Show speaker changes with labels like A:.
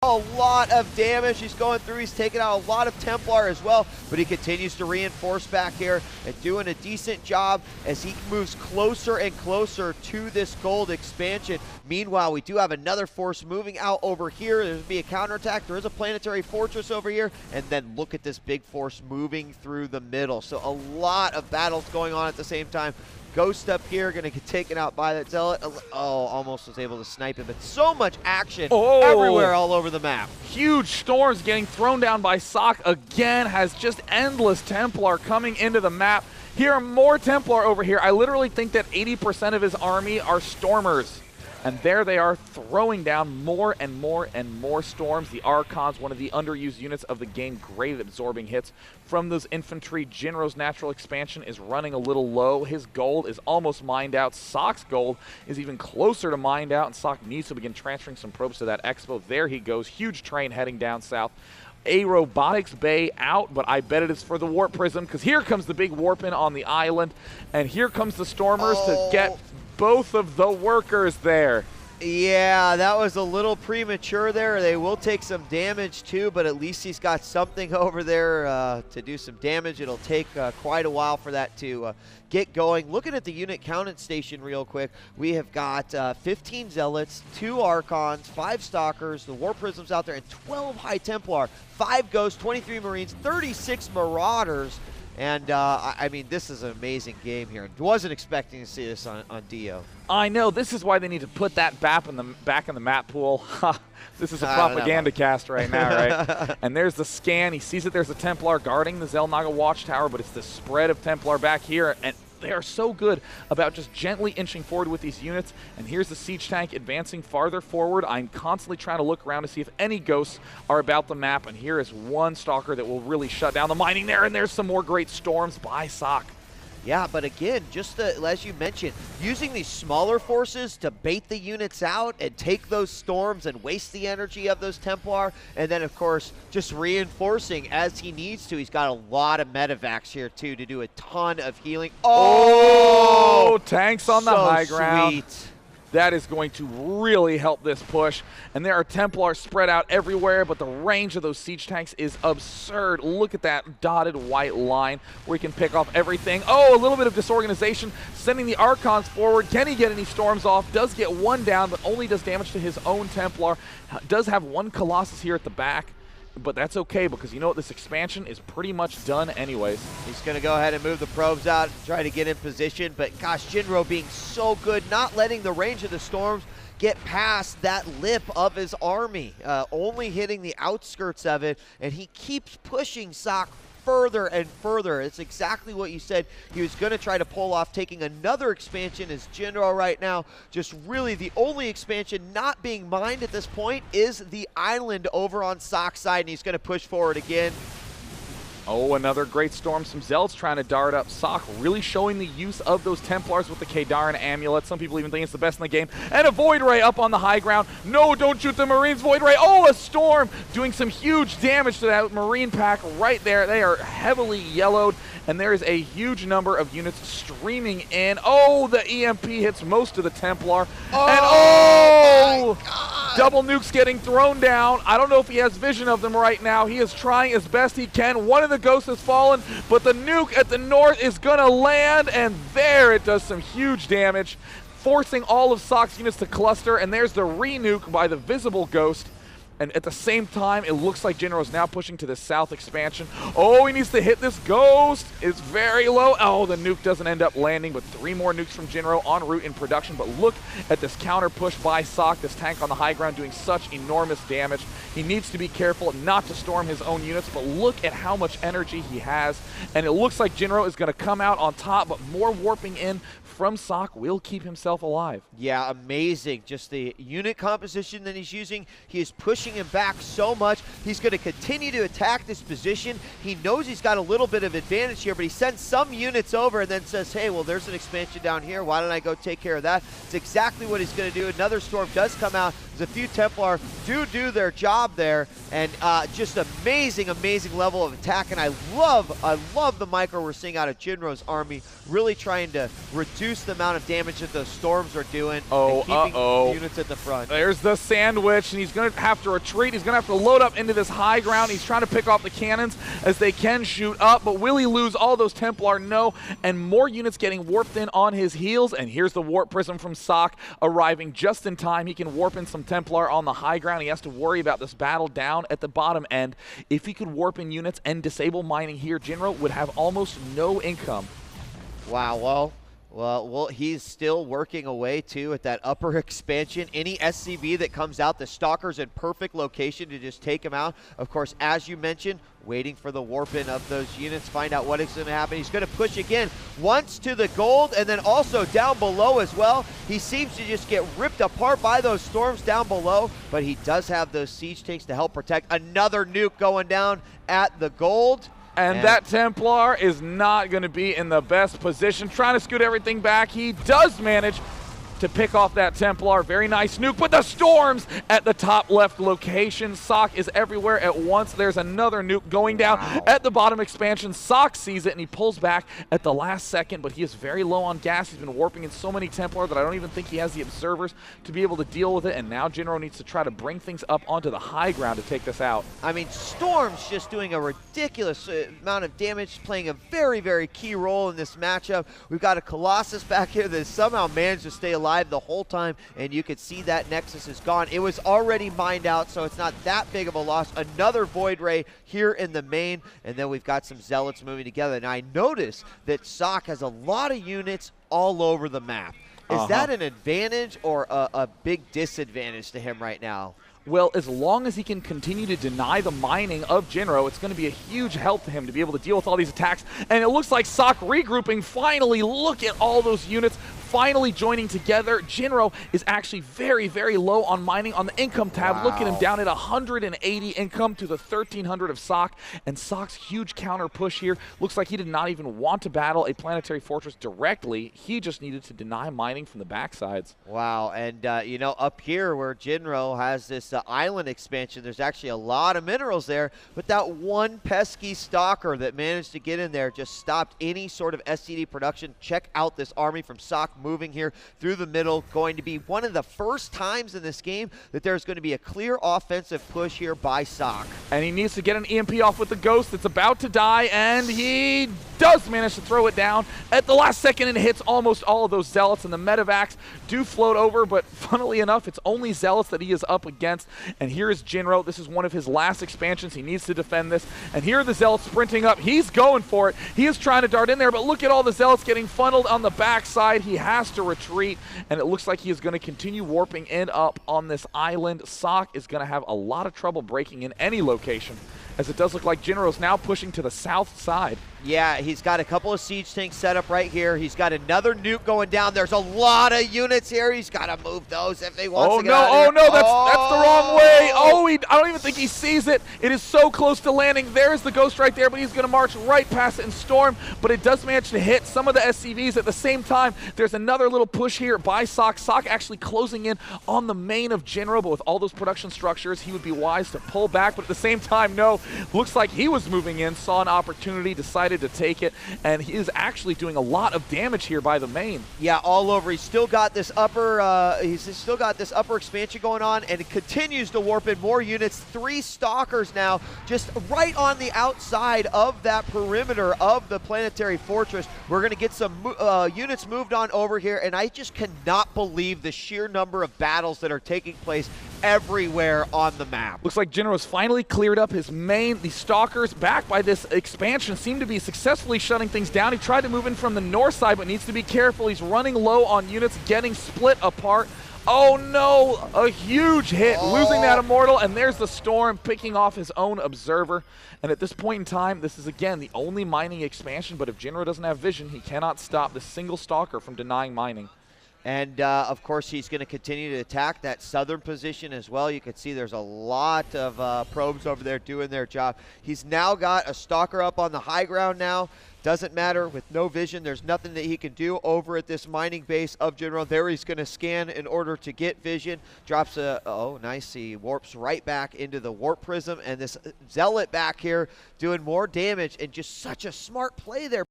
A: a lot of damage. He's going through. He's taking out a lot of Templar as well, but he continues to reinforce back here and doing a decent job as he moves closer and closer to this gold expansion. Meanwhile, we do have another force moving out over here. There's going to be a counterattack. There is a planetary fortress over here, and then look at this big force moving through the middle. So a lot of battles going on at the same time. Ghost up here, going to get taken out by that Zealot. Oh, almost was able to snipe him, but so much action everywhere all over the map.
B: Huge storms getting thrown down by Socke again, has just endless Templar coming into the map. Here are more Templar over here. I literally think that 80% of his army are Stormers. And there they are, throwing down more and more and more storms. The Archons, one of the underused units of the game, great at absorbing hits from those infantry. Jinro's natural expansion is running a little low. His gold is almost mined out. Socke's gold is even closer to mined out, and Socke needs to begin transferring some probes to that expo. There he goes, huge train heading down south. A robotics bay out, but I bet it is for the warp prism, because here comes the big warp in on the island, and here comes the Stormers to get both of the workers there.
A: Yeah, that was a little premature there. They will take some damage too, but at least he's got something over there to do some damage. It'll take quite a while for that to get going. Looking at the unit counted station real quick, we have got 15 Zealots, 2 Archons, 5 Stalkers, the War Prisms out there, and 12 High Templar, 5 Ghosts, 23 Marines, 36 Marauders. And, I mean, this is an amazing game here. Wasn't expecting to see this on Dio.
B: I know. This is why they need to put that back in the map pool. This is a propaganda cast right now, right? And there's the scan. He sees that there's a Templar guarding the Xel'Naga Watchtower, but it's the spread of Templar back here. And they are so good about just gently inching forward with these units. And here's the siege tank advancing farther forward. I'm constantly trying to look around to see if any ghosts are about the map. And here is one Stalker that will really shut down the mining there. And there's some more great storms by Socke.
A: Yeah, but again, just as you mentioned, using these smaller forces to bait the units out and take those storms and waste the energy of those Templar, and then, of course, just reinforcing as he needs to. He's got a lot of medevacs here, too, to do a ton of healing.
B: Oh, tanks on the high ground.
A: Sweet.
B: That is going to really help this push. And there are Templars spread out everywhere, but the range of those siege tanks is absurd. Look at that dotted white line where he can pick off everything. Oh, a little bit of disorganization, sending the Archons forward. Can he get any storms off? Does get one down, but only does damage to his own Templar. Does have one Colossus here at the back. But that's okay, because you know what? This expansion is pretty much done anyways.
A: He's going to go ahead and move the probes out, try to get in position. But gosh, Jinro being so good, not letting the range of the storms get past that lip of his army, only hitting the outskirts of it. And he keeps pushing Socke further and further. It's exactly what you said he was going to try to pull off, taking another expansion as Jinro right now. Just really the only expansion not being mined at this point is the island over on Socke's side, and he's going to push forward again.
B: Oh, another great storm. Some Zealots trying to dart up. Socke really showing the use of those Templars with the Kadarin amulet. Some people even think it's the best in the game. And a Void Ray up on the high ground. No, don't shoot the Marines. Void Ray. Oh, a storm doing some huge damage to that Marine pack right there. They are heavily yellowed, and there is a huge number of units streaming in. Oh, the EMP hits most of the Templar.
A: Oh,
B: and oh! My God. Double nukes getting thrown down. I don't know if he has vision of them right now. He is trying as best he can. One of the ghosts has fallen, but the nuke at the north is going to land, and there it does some huge damage, forcing all of Socke's units to cluster, and there's the re-nuke by the visible ghost. And at the same time, it looks like Jinro is now pushing to the south expansion. Oh, he needs to hit this ghost. It's very low. Oh, the nuke doesn't end up landing, but 3 more nukes from Jinro en route in production. But look at this counter push by Socke, this tank on the high ground doing such enormous damage. He needs to be careful not to storm his own units, but look at how much energy he has. And it looks like Jinro is going to come out on top, but more warping in from Socke will keep himself alive.
A: Yeah, amazing. Just the unit composition that he's using. He is pushing him back so much. He's going to continue to attack this position. He knows he's got a little bit of advantage here, but he sends some units over and then says, hey, well, there's an expansion down here. Why don't I go take care of that? It's exactly what he's going to do. Another storm does come out. The few Templar do their job there, and just amazing level of attack. And I love the micro we're seeing out of Jinro's army, really trying to reduce the amount of damage that those storms are doing and keeping the units at the front.
B: There's the sandwich, and he's going to have to retreat. He's going to have to load up into this high ground. He's trying to pick off the cannons as they can shoot up, but will he lose all those Templar? No, and more units getting warped in on his heels. And here's the warp prism from Socke arriving just in time. He can warp in some Templar on the high ground. He has to worry about this battle down at the bottom end. If he could warp in units and disable mining here, Jinro would have almost no income.
A: Wow, well, he's still working away too at that upper expansion. Any SCV that comes out, the Stalker's in perfect location to just take him out. Of course, as you mentioned, waiting for the warp in of those units, find out what is going to happen. He's going to push again, once to the gold, and then also down below as well. He seems to just get ripped apart by those storms down below, but he does have those siege tanks to help protect. Another nuke going down at the gold.
B: And that Templar is not going to be in the best position. Trying to scoot everything back. He does manage to pick off that Templar. Very nice nuke, but the storms at the top left location. Socke is everywhere at once. There's another nuke going down at the bottom expansion. Socke sees it and he pulls back at the last second, but he is very low on gas. He's been warping in so many Templar that I don't even think he has the observers to be able to deal with it, and now Jinro needs to try to bring things up onto the high ground to take this out.
A: I mean, Storm's just doing a ridiculous amount of damage, playing a very key role in this matchup. We've got a Colossus back here that somehow managed to stay alive the whole time, and you could see that Nexus is gone. It was already mined out, so it's not that big of a loss. Another Void Ray here in the main, and then we've got some Zealots moving together. And I noticed that Socke has a lot of units all over the map. Is that an advantage or a big disadvantage to him right now?
B: Well, as long as he can continue to deny the mining of Jinro, it's going to be a huge help to him to be able to deal with all these attacks. And it looks like Socke regrouping finally. Look at all those units finally joining together. Jinro is actually very low on mining on the income tab.
A: Wow.
B: Look at him down at 180 income to the 1,300 of Socke. And Socke's huge counter push here. Looks like he did not even want to battle a planetary fortress directly. He just needed to deny mining from the backsides.
A: Wow, and you know, up here where Jinro has this island expansion, there's actually a lot of minerals there, but that one pesky Stalker that managed to get in there just stopped any sort of SCD production. Check out this army from Socke moving here through the middle. Going to be one of the first times in this game that there's going to be a clear offensive push here by Socke.
B: And he needs to get an EMP off with the Ghost that's about to die, and he does manage to throw it down at the last second, and hits almost all of those Zealots, and the medevacs do float over, but funnily enough, it's only Zealots that he is up against. And here is Jinro. This is one of his last expansions. He needs to defend this, and here are the Zealots sprinting up. He's going for it. He is trying to dart in there, but look at all the Zealots getting funneled on the backside. He has to retreat, and it looks like he is going to continue warping in up on this island. Socke is going to have a lot of trouble breaking in any location, as it does look like Jinro is now pushing to the south side.
A: Yeah, he's got a couple of siege tanks set up right here. He's got another nuke going down. There's a lot of units here. He's got to move those if he wants to get out of here.
B: Oh no, that's the wrong way. I don't even think he sees it. It is so close to landing. There's the Ghost right there, but he's going to march right past it and storm, but it does manage to hit some of the SCVs at the same time. There's another little push here by Socke. Socke actually closing in on the main of Jinro, but with all those production structures, he would be wise to pull back, but at the same time, no. Looks like he was moving in, saw an opportunity, decided to take it, and he is actually doing a lot of damage here by the main.
A: Yeah, all over. He's still got this upper expansion going on, and it continues to warp in more units. 3 Stalkers now just right on the outside of that perimeter of the planetary fortress. We're going to get some units moved on over here, and I just cannot believe the sheer number of battles that are taking place everywhere on the map.
B: Looks like Jinro's finally cleared up his main. The Stalkers, backed by this expansion, seem to be successfully shutting things down. He tried to move in from the north side, but needs to be careful. He's running low on units, getting split apart. Oh no, a huge hit, losing that Immortal, and there's the Storm picking off his own Observer. And at this point in time, this is again the only mining expansion, but if Jinro doesn't have vision, he cannot stop the single Stalker from denying mining.
A: And, of course, he's going to continue to attack that southern position as well. You can see there's a lot of probes over there doing their job. He's now got a stalker up on the high ground now. Doesn't matter. With no vision, there's nothing that he can do over at this mining base of Jinro. There he's going to scan in order to get vision. Drops a, oh, nice. He warps right back into the warp prism. And this Zealot back here doing more damage, and just such a smart play there.